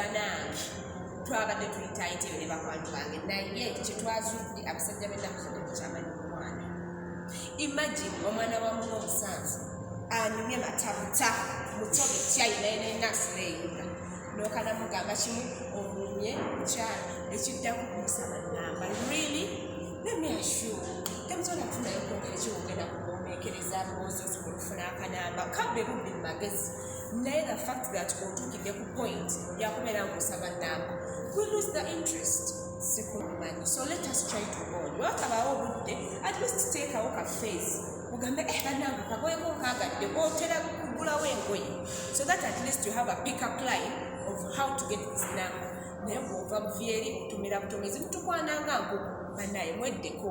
musaba nange twabadde tuyitaayite ne bakwatu bange naye kyetwazudde abasajja b'ennaku zonna tukyamanyi omwana. Imagine omwana wa muno omusanvu anyumye matabuta muto ekyayinaye n'ennaasi leeyinga n'okana mugamba kimu omumye mukyala ekiddaku kumusaba namba. Really? Let me assure you, temusobola kufunayo kwogera ekiwogenda kumwomekereza lowooza osobola okufuna akanamba kabbe bubbi mu magezi naye the fact that otuukidde ku point yakubeera ng'osaba namba we lose the interest. Sikumanyi. So let us try to bond. Wakabawo obudde at least teekawo ka face ugambe bannange kagoyeko nkaagadde otera kugulawo engoye so that at least you have a pick-up line of how to get this number. Naye bw'ova buvyeri otumira butomezi butukwananga nkuku bannaye mweddeko.